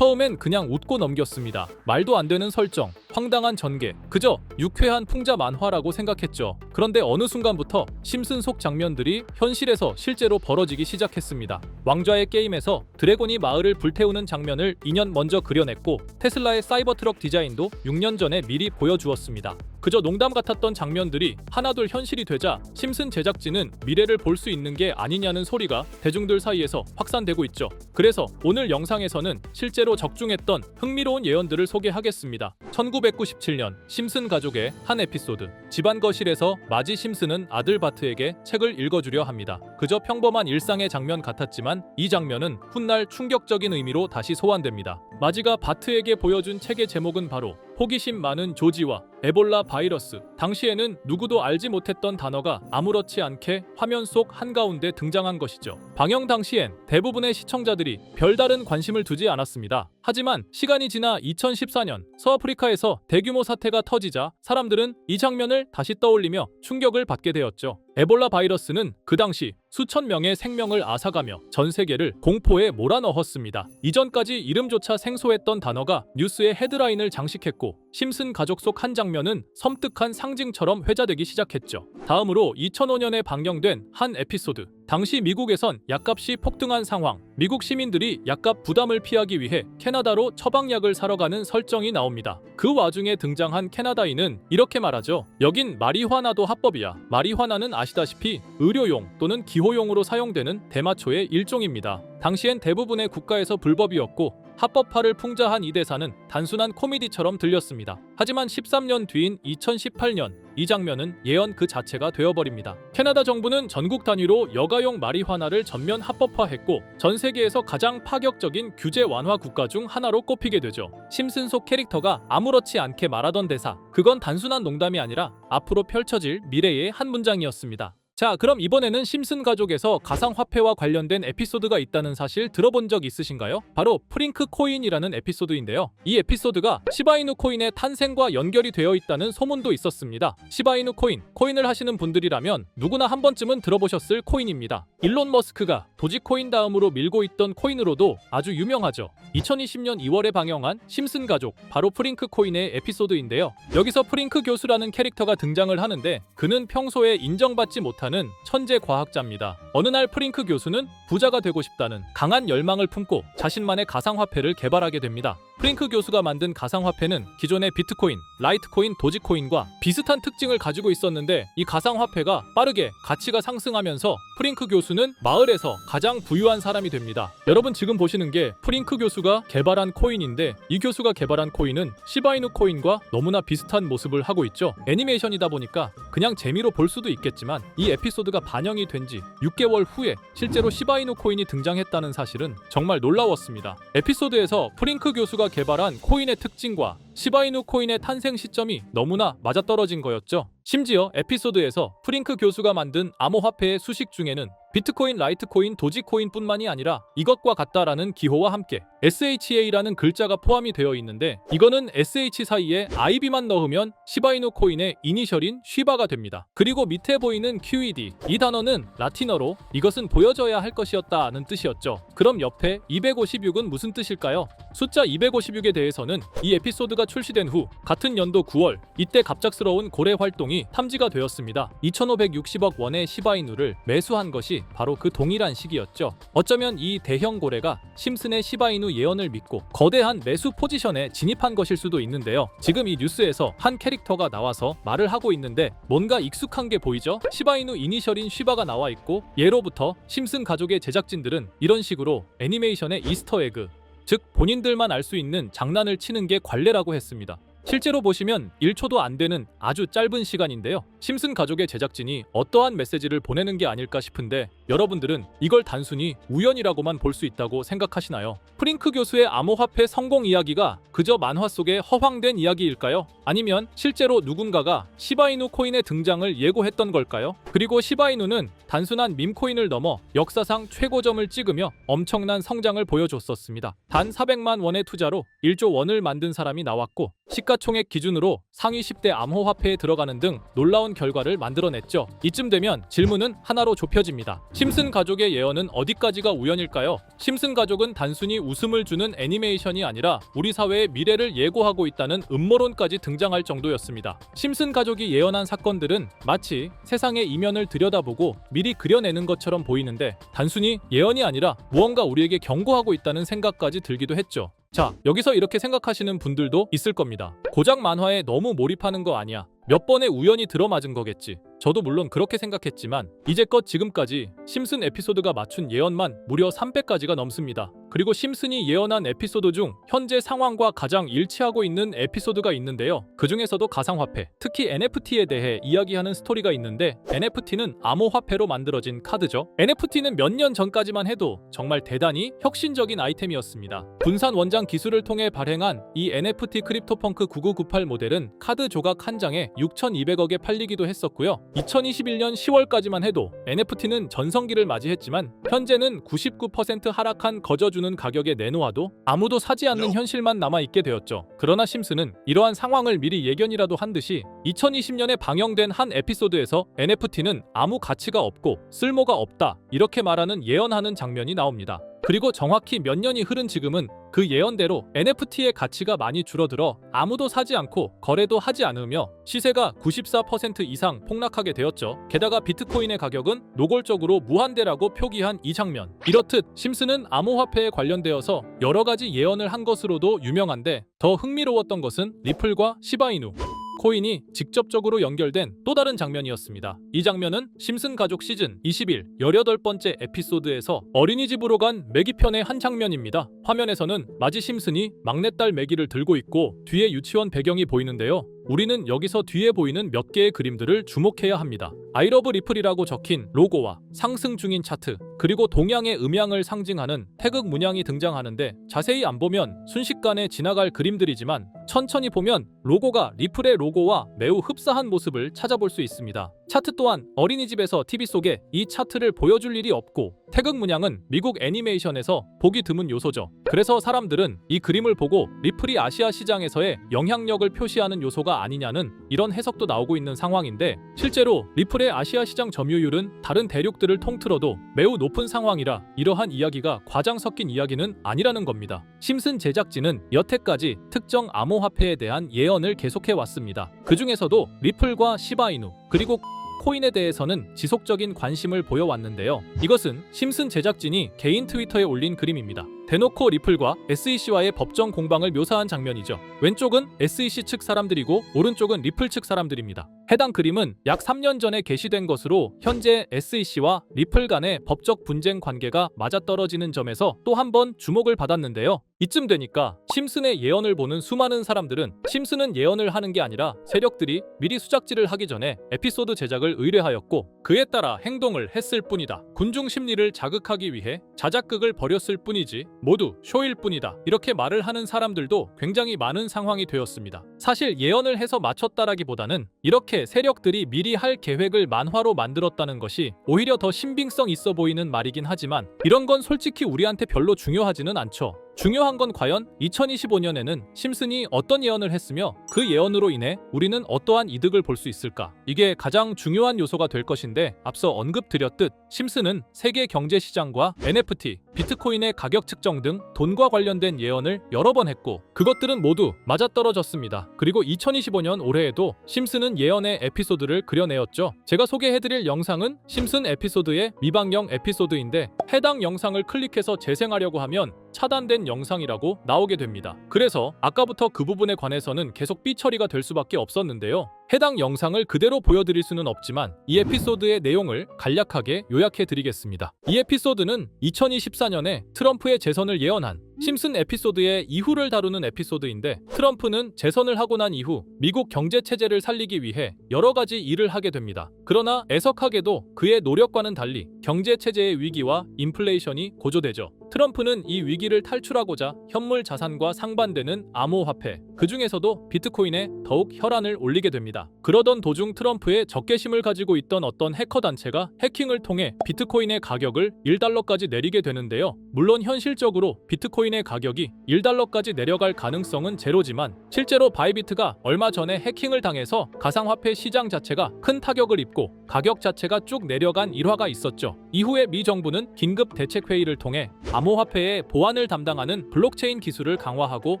처음엔 그냥 웃고 넘겼습니다. 말도 안 되는 설정, 황당한 전개, 그저 유쾌한 풍자 만화라고 생각했죠. 그런데 어느 순간부터 심슨 속 장면들이 현실에서 실제로 벌어지기 시작했습니다. 왕좌의 게임에서 드래곤이 마을을 불태우는 장면을 2년 먼저 그려냈고 테슬라의 사이버트럭 디자인도 6년 전에 미리 보여주었습니다. 그저 농담 같았던 장면들이 하나둘 현실이 되자 심슨 제작진은 미래를 볼 수 있는 게 아니냐는 소리가 대중들 사이에서 확산되고 있죠. 그래서 오늘 영상에서는 실제로 적중했던 흥미로운 예언들을 소개하겠습니다. 1997년 심슨 가족의 한 에피소드. 집안 거실에서 마지 심슨은 아들 바트에게 책을 읽어주려 합니다. 그저 평범한 일상의 장면 같았지만 이 장면은 훗날 충격적인 의미로 다시 소환됩니다. 마지가 바트에게 보여준 책의 제목은 바로 호기심 많은 조지와 에볼라 바이러스. 당시에는 누구도 알지 못했던 단어가 아무렇지 않게 화면 속 한가운데 등장한 것이죠. 방영 당시엔 대부분의 시청자들이 별다른 관심을 두지 않았습니다. 하지만 시간이 지나 2014년 서아프리카에서 대규모 사태가 터지자 사람들은 이 장면을 다시 떠올리며 충격을 받게 되었죠. 에볼라 바이러스는 그 당시 수천 명의 생명을 앗아가며 전 세계를 공포에 몰아넣었습니다. 이전까지 이름조차 생소했던 단어가 뉴스의 헤드라인을 장식했고 심슨 가족 속 한 장면은 섬뜩한 상징처럼 회자되기 시작했죠. 다음으로 2005년에 방영된 한 에피소드. 당시 미국에선 약값이 폭등한 상황. 미국 시민들이 약값 부담을 피하기 위해 캐나다로 처방약을 사러 가는 설정이 나옵니다. 그 와중에 등장한 캐나다인은 이렇게 말하죠. 여긴 마리화나도 합법이야. 마리화나는 아시다시피 의료용 또는 기호용으로 사용되는 대마초의 일종입니다. 당시엔 대부분의 국가에서 불법이었고 합법화를 풍자한 이 대사는 단순한 코미디처럼 들렸습니다. 하지만 13년 뒤인 2018년 이 장면은 예언 그 자체가 되어버립니다. 캐나다 정부는 전국 단위로 여가용 마리화나를 전면 합법화했고 전 세계에서 가장 파격적인 규제 완화 국가 중 하나로 꼽히게 되죠. 심슨 속 캐릭터가 아무렇지 않게 말하던 대사, 그건 단순한 농담이 아니라 앞으로 펼쳐질 미래의 한 문장이었습니다. 자, 그럼 이번에는 심슨 가족에서 가상화폐와 관련된 에피소드가 있다는 사실 들어본 적 있으신가요? 바로 프링크 코인이라는 에피소드인데요. 이 에피소드가 시바이누 코인의 탄생과 연결이 되어 있다는 소문도 있었습니다. 시바이누 코인을 하시는 분들이라면 누구나 한 번쯤은 들어보셨을 코인입니다. 일론 머스크가 도지코인 다음으로 밀고 있던 코인으로도 아주 유명하죠. 2020년 2월에 방영한 심슨 가족, 바로 프링크 코인의 에피소드인데요. 여기서 프링크 교수라는 캐릭터가 등장을 하는데 그는 평소에 인정받지 못한 천재 과학자입니다. 어느 날 프링크 교수는 부자가 되고 싶다는 강한 열망을 품고 자신만의 가상화폐를 개발하게 됩니다. 프링크 교수가 만든 가상화폐는 기존의 비트코인, 라이트코인, 도지코인과 비슷한 특징을 가지고 있었는데 이 가상화폐가 빠르게 가치가 상승하면서 프링크 교수는 마을에서 가장 부유한 사람이 됩니다. 여러분 지금 보시는 게 프링크 교수가 개발한 코인인데 이 교수가 개발한 코인은 시바이누 코인과 너무나 비슷한 모습을 하고 있죠. 애니메이션이다 보니까 그냥 재미로 볼 수도 있겠지만 이 에피소드가 반영이 된 지 6개월 후에 실제로 시바이누 코인이 등장했다는 사실은 정말 놀라웠습니다. 에피소드에서 프링크 교수가 개발한 코인의 특징과 시바이누 코인의 탄생 시점이 너무나 맞아떨어진 거였죠. 심지어 에피소드에서 프링크 교수가 만든 암호화폐의 수식 중에는 비트코인, 라이트코인, 도지코인뿐만이 아니라 이것과 같다라는 기호와 함께 SHA라는 글자가 포함이 되어 있는데 이거는 SH 사이에 IB만 넣으면 시바이누 코인의 이니셜인 쉬바가 됩니다. 그리고 밑에 보이는 QED, 이 단어는 라틴어로 이것은 보여져야 할 것이었다는 뜻이었죠. 그럼 옆에 256은 무슨 뜻일까요? 숫자 256에 대해서는 이 에피소드가 출시된 후 같은 연도 9월 이때 갑작스러운 고래 활동이 탐지가 되었습니다. 2560억 원의 시바이누를 매수한 것이 바로 그 동일한 시기였죠. 어쩌면 이 대형 고래가 심슨의 시바이누 예언을 믿고 거대한 매수 포지션에 진입한 것일 수도 있는데요. 지금 이 뉴스에서 한 캐릭터가 나와서 말을 하고 있는데 뭔가 익숙한 게 보이죠? 시바이누 이니셜인 쉬바가 나와 있고 예로부터 심슨 가족의 제작진들은 이런 식으로 애니메이션의 이스터에그, 즉 본인들만 알 수 있는 장난을 치는 게 관례라고 했습니다. 실제로 보시면 1초도 안 되는 아주 짧은 시간인데요. 심슨 가족의 제작진이 어떠한 메시지를 보내는 게 아닐까 싶은데 여러분들은 이걸 단순히 우연이라고만 볼 수 있다고 생각하시나요? 프링크 교수의 암호화폐 성공 이야기가 그저 만화 속의 허황된 이야기일까요? 아니면 실제로 누군가가 시바이누 코인의 등장을 예고했던 걸까요? 그리고 시바이누는 단순한 밈코인을 넘어 역사상 최고점을 찍으며 엄청난 성장을 보여줬었습니다. 단 400만 원의 투자로 1조 원을 만든 사람이 나왔고 시가총액 기준으로 상위 10대 암호화폐에 들어가는 등 놀라운 결과를 만들어냈죠. 이쯤 되면 질문은 하나로 좁혀집니다. 심슨 가족의 예언은 어디까지가 우연일까요? 심슨 가족은 단순히 웃음을 주는 애니메이션이 아니라 우리 사회의 미래를 예고하고 있다는 음모론까지 등장할 정도였습니다. 심슨 가족이 예언한 사건들은 마치 세상의 이면을 들여다보고 미리 그려내는 것처럼 보이는데 단순히 예언이 아니라 무언가 우리에게 경고하고 있다는 생각까지 들기도 했죠. 자, 여기서 이렇게 생각하시는 분들도 있을 겁니다. 고작 만화에 너무 몰입하는 거 아니야. 몇 번의 우연이 들어맞은 거겠지. 저도 물론 그렇게 생각했지만 이제껏 지금까지 심슨 에피소드가 맞춘 예언만 무려 300가지가 넘습니다. 그리고 심슨이 예언한 에피소드 중 현재 상황과 가장 일치하고 있는 에피소드가 있는데요. 그 중에서도 가상화폐, 특히 NFT에 대해 이야기하는 스토리가 있는데 NFT는 암호화폐로 만들어진 카드죠. NFT는 몇 년 전까지만 해도 정말 대단히 혁신적인 아이템이었습니다. 분산 원장 기술을 통해 발행한 이 NFT 크립토펑크 9998 모델은 카드 조각 한 장에 6,200억에 팔리기도 했었고요. 2021년 10월까지만 해도 NFT는 전성기를 맞이했지만 현재는 99% 하락한 거저주는 가격에 내놓아도 아무도 사지 않는 현실만 남아있게 되었죠. 그러나 심슨은 이러한 상황을 미리 예견이라도 한 듯이 2020년에 방영된 한 에피소드에서 NFT는 아무 가치가 없고 쓸모가 없다 이렇게 말하는 예언하는 장면이 나옵니다. 그리고 정확히 몇 년이 흐른 지금은 그 예언대로 NFT의 가치가 많이 줄어들어 아무도 사지 않고 거래도 하지 않으며 시세가 94% 이상 폭락하게 되었죠. 게다가 비트코인의 가격은 노골적으로 무한대라고 표기한 이 장면. 이렇듯 심슨은 암호화폐에 관련되어서 여러 가지 예언을 한 것으로도 유명한데 더 흥미로웠던 것은 리플과 시바이누 코인이 직접적으로 연결된 또 다른 장면이었습니다. 이 장면은 심슨 가족 시즌 21 18번째 에피소드에서 어린이집으로 간 매기 편의 한 장면입니다. 화면에서는 마지 심슨이 막내딸 매기를 들고 있고 뒤에 유치원 배경이 보이는데요. 우리는 여기서 뒤에 보이는 몇 개의 그림들을 주목해야 합니다. I love 리플이라고 적힌 로고와 상승 중인 차트, 그리고 동양의 음양을 상징하는 태극 문양이 등장하는데 자세히 안 보면 순식간에 지나갈 그림들이지만 천천히 보면 로고가 리플의 로고와 매우 흡사한 모습을 찾아볼 수 있습니다. 차트 또한 어린이집에서 TV 속에 이 차트를 보여줄 일이 없고 태극 문양은 미국 애니메이션에서 보기 드문 요소죠. 그래서 사람들은 이 그림을 보고 리플이 아시아 시장에서의 영향력을 표시하는 요소가 아니냐는 이런 해석도 나오고 있는 상황인데 실제로 리플의 아시아 시장 점유율은 다른 대륙들을 통틀어도 매우 높은 상황이라 이러한 이야기가 과장 섞인 이야기는 아니라는 겁니다. 심슨 제작진은 여태까지 특정 암호화폐에 대한 예언을 계속해 왔습니다. 그 중에서도 리플과 시바이누 그리고 코인에 대해서는 지속적인 관심을 보여왔는데요. 이것은 심슨 제작진이 개인 트위터에 올린 그림입니다. 대놓고 리플과 SEC와의 법정 공방을 묘사한 장면이죠. 왼쪽은 SEC 측 사람들이고 오른쪽은 리플 측 사람들입니다. 해당 그림은 약 3년 전에 게시된 것으로 현재 SEC와 리플 간의 법적 분쟁 관계가 맞아떨어지는 점에서 또 한 번 주목을 받았는데요. 이쯤 되니까 심슨의 예언을 보는 수많은 사람들은 심슨은 예언을 하는 게 아니라 세력들이 미리 수작질을 하기 전에 에피소드 제작을 의뢰하였고 그에 따라 행동을 했을 뿐이다. 군중 심리를 자극하기 위해 자작극을 벌였을 뿐이지 모두 쇼일 뿐이다. 이렇게 말을 하는 사람들도 굉장히 많은 상황이 되었습니다. 사실 예언을 해서 맞췄다라기보다는 이렇게 세력들이 미리 할 계획을 만화로 만들었다는 것이 오히려 더 신빙성 있어 보이는 말이긴 하지만 이런 건 솔직히 우리한테 별로 중요하지는 않죠. 중요한 건 과연 2025년에는 심슨이 어떤 예언을 했으며 그 예언으로 인해 우리는 어떠한 이득을 볼 수 있을까? 이게 가장 중요한 요소가 될 것인데 앞서 언급드렸듯 심슨은 세계 경제 시장과 NFT, 비트코인의 가격 측정 등 돈과 관련된 예언을 여러 번 했고 그것들은 모두 맞아떨어졌습니다. 그리고 2025년 올해에도 심슨은 예언의 에피소드를 그려내었죠. 제가 소개해드릴 영상은 심슨 에피소드의 미방영 에피소드인데 해당 영상을 클릭해서 재생하려고 하면 차단된 영상이라고 나오게 됩니다. 그래서 아까부터 그 부분에 관해서는 계속 삐처리가 될 수밖에 없었는데요. 해당 영상을 그대로 보여드릴 수는 없지만 이 에피소드의 내용을 간략하게 요약해드리겠습니다. 이 에피소드는 2024년에 트럼프의 재선을 예언한 심슨 에피소드의 이후를 다루는 에피소드인데 트럼프는 재선을 하고 난 이후 미국 경제 체제를 살리기 위해 여러 가지 일을 하게 됩니다. 그러나 애석하게도 그의 노력과는 달리 경제 체제의 위기와 인플레이션이 고조되죠. 트럼프는 이 위기를 탈출하고자 현물 자산과 상반되는 암호화폐, 그 중에서도 비트코인에 더욱 혈안을 올리게 됩니다. 그러던 도중 트럼프의 적개심을 가지고 있던 어떤 해커 단체가 해킹을 통해 비트코인의 가격을 1달러까지 내리게 되는데요. 물론 현실적으로 비트코인의 가격이 1달러까지 내려갈 가능성은 제로지만 실제로 바이비트가 얼마 전에 해킹을 당해서 가상화폐 시장 자체가 큰 타격을 입고 가격 자체가 쭉 내려간 일화가 있었죠. 이후에 미 정부는 긴급 대책회의를 통해 암호화폐의 보안을 담당하는 블록체인 기술을 강화하고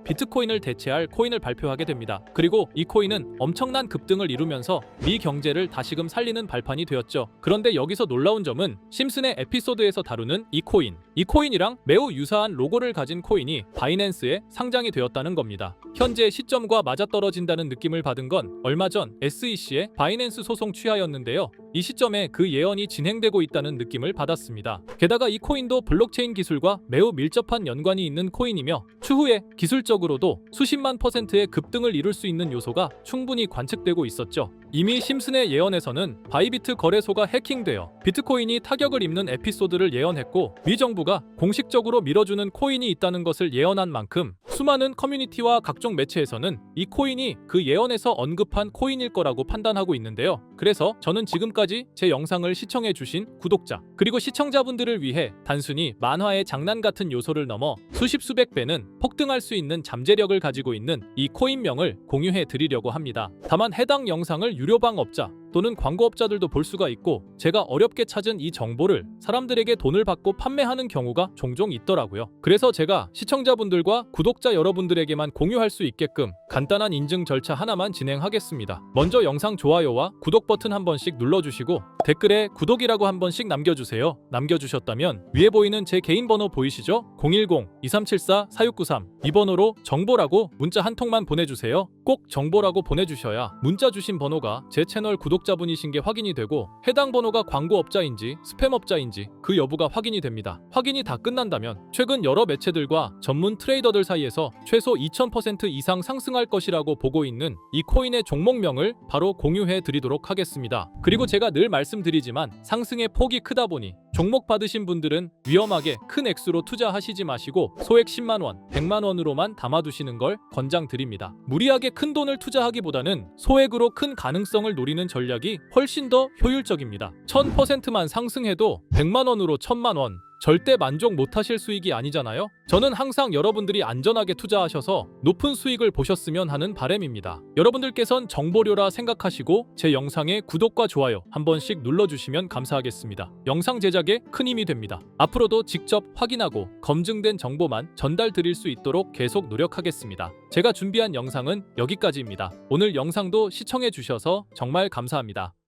비트코인을 대체할 코인을 발표하게 됩니다. 그리고 이 코인은 엄청난 급등을 이루면서 미 경제를 다시금 살리는 발판이 되었죠. 그런데 여기서 놀라운 점은 심슨의 에피소드에서 다루는 이 코인이랑 매우 유사한 로고를 가진 코인이 바이낸스에 상장이 되었다는 겁니다. 현재 시점과 맞아떨어진다는 느낌을 받은 건 얼마 전 SEC의 바이낸스 소송 취하였는데요. 이 시점에 그 예언이 진행되고 있다는 느낌을 받았습니다. 게다가 이 코인도 블록체인 기술과 매우 밀접한 연관이 있는 코인이며 추후에 기술적으로도 수십만 %의 급등을 이룰 수 있는 요소가 충분히 관측되고 있었죠. 이미 심슨의 예언에서는 바이비트 거래소가 해킹되어 비트코인이 타격을 입는 에피소드를 예언했고 미 정부가 공식적으로 밀어주는 코인이 있다는 것을 예언한 만큼 수많은 커뮤니티와 각종 매체에서는 이 코인이 그 예언에서 언급한 코인일 거라고 판단하고 있는데요. 그래서 저는 지금까지 제 영상을 시청해주신 구독자 그리고 시청자분들을 위해 단순히 만화의 장난 같은 요소를 넘어 수십 수백 배는 폭등할 수 있는 잠재력을 가지고 있는 이 코인명을 공유해 드리려고 합니다. 다만 해당 영상을 유료방업자 또는 광고업자들도 볼 수가 있고 제가 어렵게 찾은 이 정보를 사람들에게 돈을 받고 판매하는 경우가 종종 있더라고요. 그래서 제가 시청자분들과 구독자 여러분들에게만 공유할 수 있게끔 간단한 인증 절차 하나만 진행하겠습니다. 먼저 영상 좋아요와 구독 버튼 한 번씩 눌러주시고 댓글에 구독이라고 한 번씩 남겨주세요. 남겨주셨다면 위에 보이는 제 개인 번호 보이시죠? 010-2374-4693 이 번호로 정보라고 문자 한 통만 보내주세요. 꼭 정보라고 보내주셔야 문자 주신 번호가 제 채널 구독자분이신 게 확인이 되고 해당 번호가 광고업자인지 스팸업자인지 그 여부가 확인이 됩니다. 확인이 다 끝난다면 최근 여러 매체들과 전문 트레이더들 사이에서 최소 2000% 이상 상승할 것이라고 보고 있는 이 코인의 종목명을 바로 공유해 드리도록 하겠습니다. 그리고 제가 늘 말씀드리지만 상승의 폭이 크다 보니 종목 받으신 분들은 위험하게 큰 액수로 투자하시지 마시고 소액 10만원, 100만원으로만 담아두시는 걸 권장드립니다. 무리하게 큰 돈을 투자하기보다는 소액으로 큰 가능성을 노리는 전략이 훨씬 더 효율적입니다. 1000%만 상승해도 100만원으로 1000만원 절대 만족 못하실 수익이 아니잖아요. 저는 항상 여러분들이 안전하게 투자하셔서 높은 수익을 보셨으면 하는 바람입니다. 여러분들께선 정보료라 생각하시고 제 영상에 구독과 좋아요 한 번씩 눌러주시면 감사하겠습니다. 영상 제작에 큰 힘이 됩니다. 앞으로도 직접 확인하고 검증된 정보만 전달 드릴 수 있도록 계속 노력하겠습니다. 제가 준비한 영상은 여기까지입니다. 오늘 영상도 시청해 주셔서 정말 감사합니다.